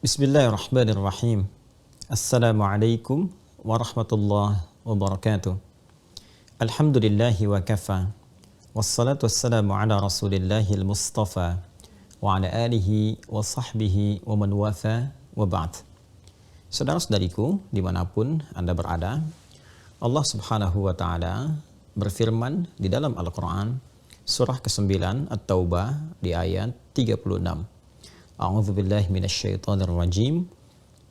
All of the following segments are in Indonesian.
Bismillahirrahmanirrahim. Assalamualaikum warahmatullahi wabarakatuh. Alhamdulillahi wa kafa. Wassalatu wassalamu ala rasulillahil mustafa wa ala alihi wa sahbihi wa man wafa wa ba'd. Saudara-saudariku dimanapun Anda berada, Allah subhanahu wa ta'ala berfirman di dalam Al-Quran surah ke-9 At-Taubah di ayat 36. A'udzu billahi minasyaitonir rajim.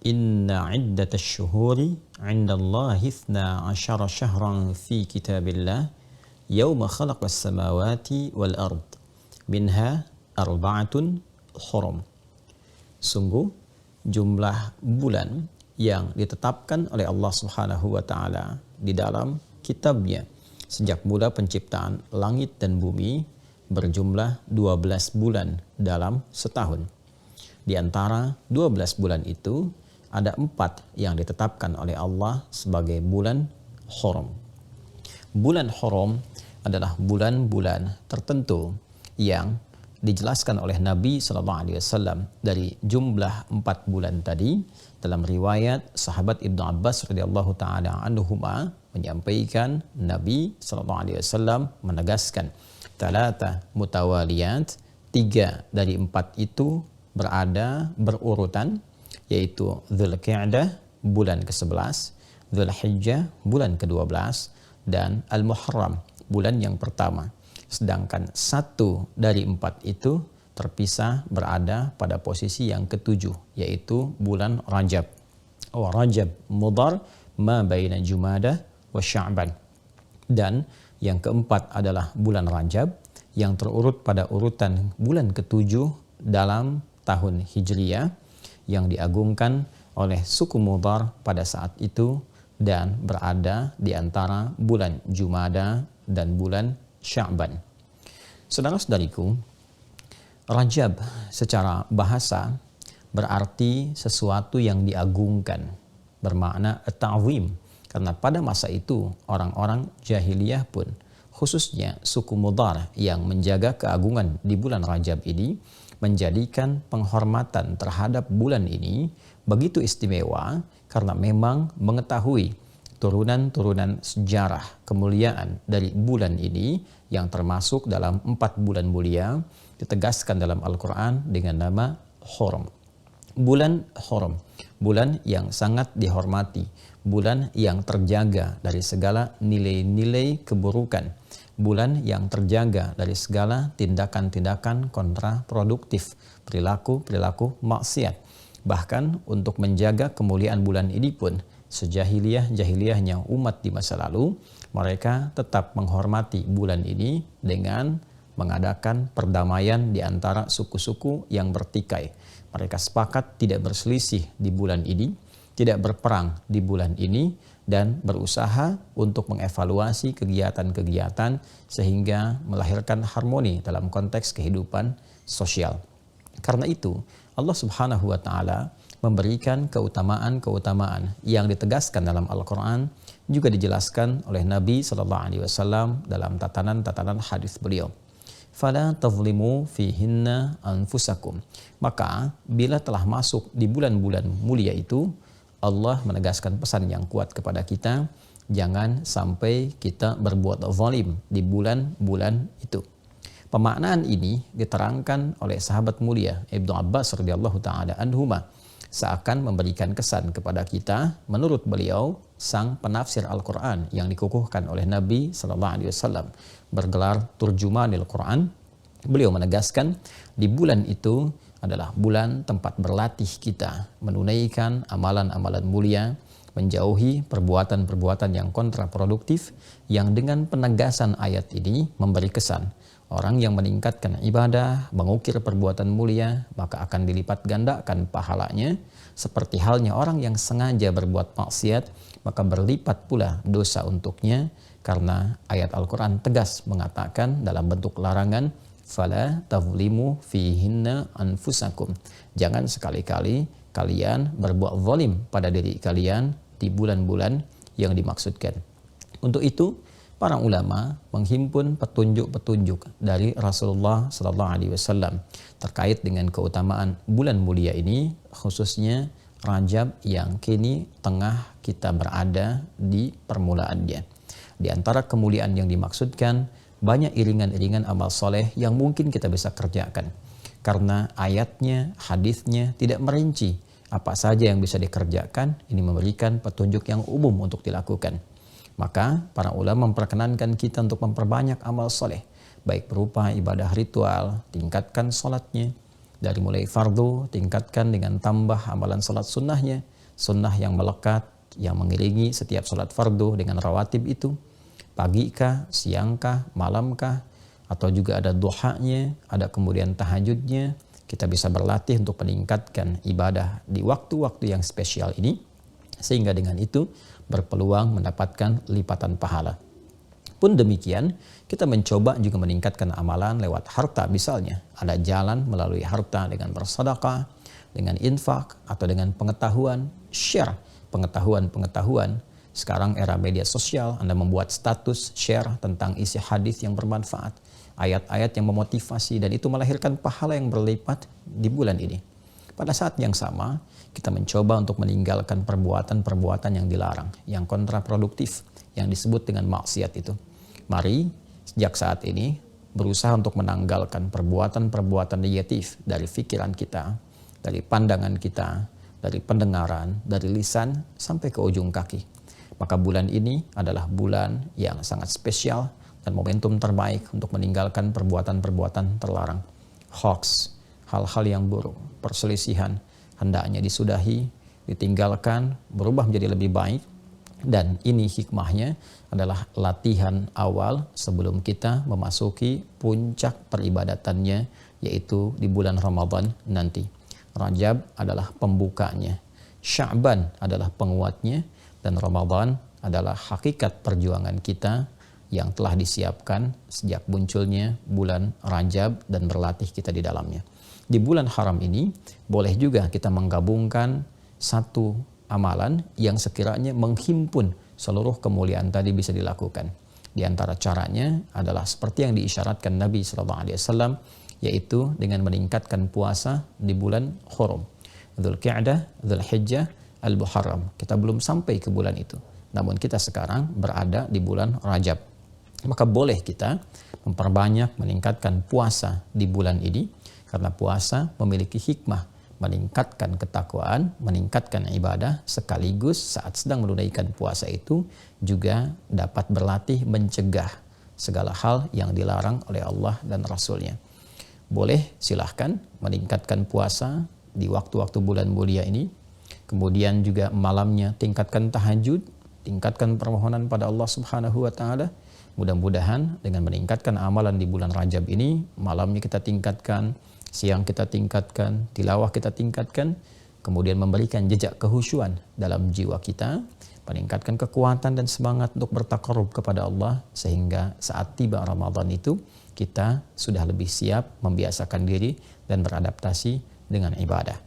Inna 'iddatasy syuhuri 'indallahi 12 syahran fi kitabillah yauma khalaqas samawati wal ard minha arba'atun hurum. Sungguh jumlah bulan yang ditetapkan oleh Allah Subhanahu wa taala di dalam kitabnya sejak mula penciptaan langit dan bumi berjumlah 12 bulan dalam setahun. Di antara 12 bulan itu, ada 4 yang ditetapkan oleh Allah sebagai bulan Hurum. Bulan Hurum adalah bulan-bulan tertentu yang dijelaskan oleh Nabi SAW dari jumlah 4 bulan tadi. Dalam riwayat sahabat Ibnu Abbas radhiyallahu taala anhuma menyampaikan Nabi SAW menegaskan talata mutawaliyat, 3 dari 4 itu berada berurutan, yaitu Dzulqa'dah bulan ke-11, Dzulhijjah bulan ke-12, dan Al-Muharram bulan yang pertama. Sedangkan 1 dari 4 itu terpisah berada pada posisi yang ke-7, yaitu bulan Rajab. Rajab Mudhar ma baina Jumadah wa Sya'ban. Dan yang keempat adalah bulan Rajab yang terurut pada urutan bulan ke-7 dalam tahun Hijriyah yang diagungkan oleh suku Mudhar pada saat itu dan berada di antara bulan Jumada dan bulan Sya'ban. Saudara-saudariku, Rajab secara bahasa berarti sesuatu yang diagungkan, bermakna ta'zim, karena pada masa itu orang-orang jahiliyah pun, khususnya suku Mudhar yang menjaga keagungan di bulan Rajab ini, menjadikan penghormatan terhadap bulan ini begitu istimewa karena memang mengetahui turunan-turunan sejarah kemuliaan dari bulan ini yang termasuk dalam 4 bulan mulia ditegaskan dalam Al-Quran dengan nama Hurum. Bulan Hurum, bulan yang sangat dihormati, bulan yang terjaga dari segala nilai-nilai keburukan, bulan yang terjaga dari segala tindakan-tindakan kontraproduktif, perilaku-perilaku maksiat. Bahkan untuk menjaga kemuliaan bulan ini pun, sejahiliyah-jahiliyahnya umat di masa lalu, mereka tetap menghormati bulan ini dengan mengadakan perdamaian di antara suku-suku yang bertikai. Mereka sepakat tidak berselisih di bulan ini, tidak berperang di bulan ini, dan berusaha untuk mengevaluasi kegiatan-kegiatan sehingga melahirkan harmoni dalam konteks kehidupan sosial. Karena itu, Allah Subhanahu wa taala memberikan keutamaan-keutamaan yang ditegaskan dalam Al-Qur'an, juga dijelaskan oleh Nabi sallallahu alaihi wasallam dalam tatanan-tatanan hadis beliau. Fala tazlimu fihinna anfusakum. Maka bila telah masuk di bulan-bulan mulia itu, Allah menegaskan pesan yang kuat kepada kita, jangan sampai kita berbuat zalim di bulan-bulan itu. Pemaknaan ini diterangkan oleh sahabat mulia Ibnu Abbas radhiyallahu taala anhuma, seakan memberikan kesan kepada kita menurut beliau sang penafsir Al-Qur'an yang dikukuhkan oleh Nabi sallallahu alaihi wasallam bergelar Turjumanil Quran. Beliau menegaskan di bulan itu adalah bulan tempat berlatih kita menunaikan amalan-amalan mulia, menjauhi perbuatan-perbuatan yang kontraproduktif, yang dengan penegasan ayat ini memberi kesan orang yang meningkatkan ibadah, mengukir perbuatan mulia, maka akan dilipat gandakan pahalanya, seperti halnya orang yang sengaja berbuat maksiat, maka berlipat pula dosa untuknya, karena ayat Al-Quran tegas mengatakan dalam bentuk larangan, fala tazlimu fihinna anfusakum. Jangan sekali-kali kalian berbuat zalim pada diri kalian di bulan-bulan yang dimaksudkan. Untuk itu, Para ulama menghimpun petunjuk-petunjuk dari Rasulullah Sallallahu Alaihi Wasallam terkait dengan keutamaan bulan mulia ini, khususnya Rajab yang kini tengah kita berada di permulaannya. Di antara kemuliaan yang dimaksudkan, banyak iringan-iringan amal soleh yang mungkin kita bisa kerjakan. Karena ayatnya, hadisnya tidak merinci apa saja yang bisa dikerjakan, ini memberikan petunjuk yang umum untuk dilakukan. Maka para ulama memperkenankan kita untuk memperbanyak amal soleh, baik berupa ibadah ritual, tingkatkan sholatnya, dari mulai fardu, tingkatkan dengan tambah amalan sholat sunnahnya, sunnah yang melekat, yang mengiringi setiap sholat fardu dengan rawatib itu, pagi kah, siang kah, malam kah, atau juga ada duhanya, ada kemudian tahajudnya. Kita bisa berlatih untuk meningkatkan ibadah di waktu-waktu yang spesial ini, sehingga dengan itu berpeluang mendapatkan lipatan pahala. Pun demikian, kita mencoba juga meningkatkan amalan lewat harta misalnya. Ada jalan melalui harta dengan bersedekah, dengan infak, atau dengan pengetahuan, share pengetahuan. Sekarang era media sosial, Anda membuat status, share tentang isi hadis yang bermanfaat, ayat-ayat yang memotivasi, dan itu melahirkan pahala yang berlipat di bulan ini. Pada saat yang sama, kita mencoba untuk meninggalkan perbuatan-perbuatan yang dilarang, yang kontraproduktif, yang disebut dengan maksiat itu. Mari sejak saat ini berusaha untuk menanggalkan perbuatan-perbuatan negatif dari pikiran kita, dari pandangan kita, dari pendengaran, dari lisan sampai ke ujung kaki. Maka bulan ini adalah bulan yang sangat spesial dan momentum terbaik untuk meninggalkan perbuatan-perbuatan terlarang. Hoax, hal-hal yang buruk, perselisihan hendaknya disudahi, ditinggalkan, berubah menjadi lebih baik. Dan ini hikmahnya adalah latihan awal sebelum kita memasuki puncak peribadatannya, yaitu di bulan Ramadan nanti. Rajab adalah pembukanya, Sya'ban adalah penguatnya, dan Ramadan adalah hakikat perjuangan kita yang telah disiapkan sejak munculnya bulan Rajab dan berlatih kita di dalamnya. Di bulan haram ini boleh juga kita menggabungkan satu amalan yang sekiranya menghimpun seluruh kemuliaan tadi bisa dilakukan. Di antara caranya adalah seperti yang diisyaratkan Nabi SAW, yaitu dengan meningkatkan puasa di bulan Hurum, Dzulqa'dah, Dzulhijjah, Al-Muharram. Kita belum sampai ke bulan itu, namun kita sekarang berada di bulan Rajab. Maka boleh kita memperbanyak meningkatkan puasa di bulan ini, karena puasa memiliki hikmah meningkatkan ketakwaan, meningkatkan ibadah, sekaligus saat sedang menunaikan puasa itu juga dapat berlatih mencegah segala hal yang dilarang oleh Allah dan Rasulnya. Boleh silahkan meningkatkan puasa di waktu-waktu bulan mulia ini. Kemudian juga malamnya tingkatkan tahajud, tingkatkan permohonan pada Allah Subhanahu wa Ta'ala. Mudah-mudahan dengan meningkatkan amalan di bulan Rajab ini, malamnya kita tingkatkan, siang kita tingkatkan, tilawah kita tingkatkan, kemudian memberikan jejak kehusyuan dalam jiwa kita, meningkatkan kekuatan dan semangat untuk bertakarrub kepada Allah, sehingga saat tiba Ramadan itu kita sudah lebih siap membiasakan diri dan beradaptasi dengan ibadah.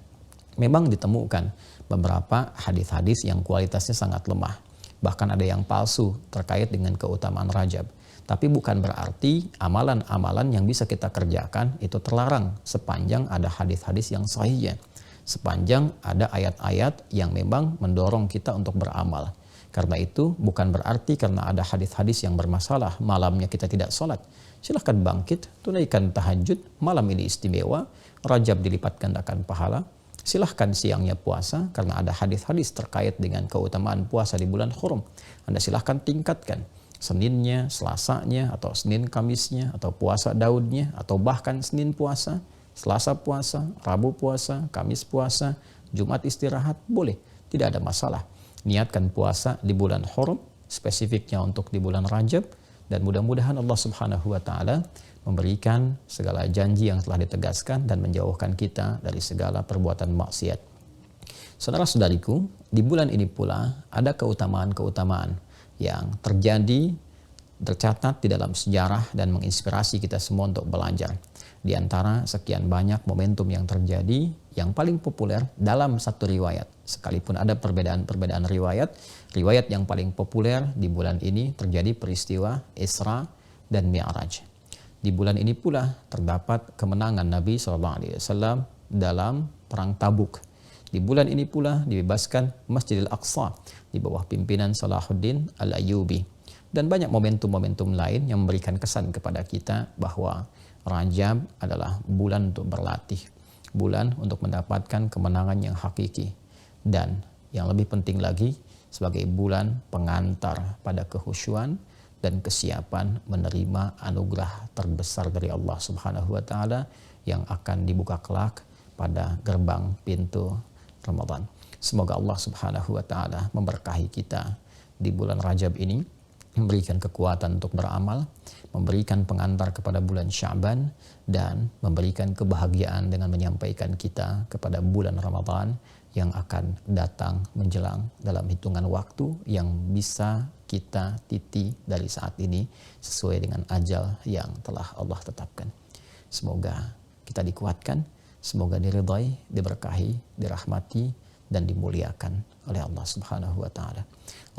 Memang ditemukan beberapa hadis-hadis yang kualitasnya sangat lemah, bahkan ada yang palsu terkait dengan keutamaan Rajab. Tapi bukan berarti amalan-amalan yang bisa kita kerjakan itu terlarang sepanjang ada hadis-hadis yang sahih, sepanjang ada ayat-ayat yang memang mendorong kita untuk beramal. Karena itu bukan berarti karena ada hadis-hadis yang bermasalah malamnya kita tidak sholat. Silahkan bangkit, tunaikan tahajud, malam ini istimewa, Rajab dilipat gandakan pahala. Silahkan siangnya puasa karena ada hadis-hadis terkait dengan keutamaan puasa di bulan Hurum. Anda silahkan tingkatkan. Seninnya, Selasanya, atau Senin Kamisnya, atau puasa Daudnya, atau bahkan Senin puasa, Selasa puasa, Rabu puasa, Kamis puasa, Jumat istirahat, boleh, tidak ada masalah. Niatkan puasa di bulan Hurum, spesifiknya untuk di bulan Rajab, dan mudah-mudahan Allah Subhanahu wa Ta'ala memberikan segala janji yang telah ditegaskan dan menjauhkan kita dari segala perbuatan maksiat. Saudara-saudariku, di bulan ini pula ada keutamaan-keutamaan yang terjadi, tercatat di dalam sejarah dan menginspirasi kita semua untuk belajar. Di antara sekian banyak momentum yang terjadi, yang paling populer dalam satu riwayat, sekalipun ada perbedaan riwayat, riwayat yang paling populer di bulan ini terjadi peristiwa Isra dan Mi'raj. Di bulan ini pula terdapat kemenangan Nabi SAW dalam perang Tabuk. Di bulan ini pula dibebaskan Masjidil Aqsa di bawah pimpinan Salahuddin Al-Ayyubi. Dan banyak momentum-momentum lain yang memberikan kesan kepada kita bahwa Rajab adalah bulan untuk berlatih, bulan untuk mendapatkan kemenangan yang hakiki, dan yang lebih penting lagi sebagai bulan pengantar pada kehusyuan dan kesiapan menerima anugerah terbesar dari Allah Subhanahu wa taala yang akan dibuka kelak pada gerbang pintu Ramadan. Semoga Allah Subhanahu wa taala memberkahi kita di bulan Rajab ini, memberikan kekuatan untuk beramal, memberikan pengantar kepada bulan Sya'ban, dan memberikan kebahagiaan dengan menyampaikan kita kepada bulan Ramadan yang akan datang menjelang dalam hitungan waktu yang bisa kita titi dari saat ini sesuai dengan ajal yang telah Allah tetapkan. Semoga kita dikuatkan, semoga diridhai, diberkahi, dirahmati, dan dimuliakan oleh Allah Subhanahu wa taala.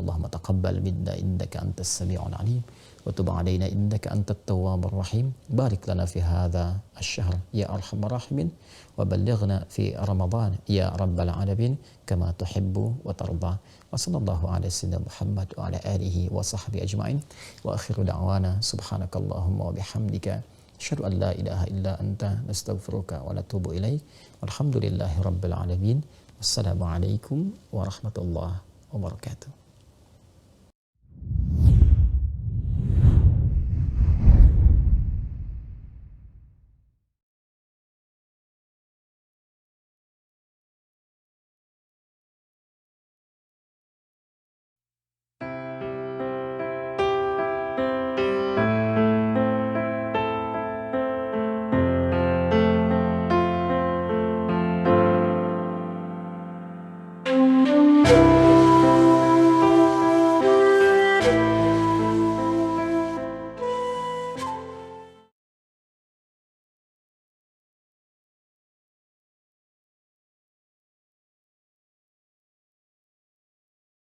Allahumma taqabbal minna innaka antas sami'ul alim wa tub 'alaina innaka antat tawwabur rahim. Barik lana fi hadha asy-syahr ya arhamar rahimin wa ballighna fi ramadan ya rabbal alamin kama tuhibbu wa tarda. Wa sallallahu ala sayyidina Muhammad wa ala alihi wa sahbihi ajma'in. Wa akhiru da'wana subhanakallahumma wa bihamdika asyhadu an la ilaha illa anta nastaghfiruka wa natubu ilaik. Walhamdulillahi rabbil alamin. Wassalamualaikum warahmatullahi wabarakatuh.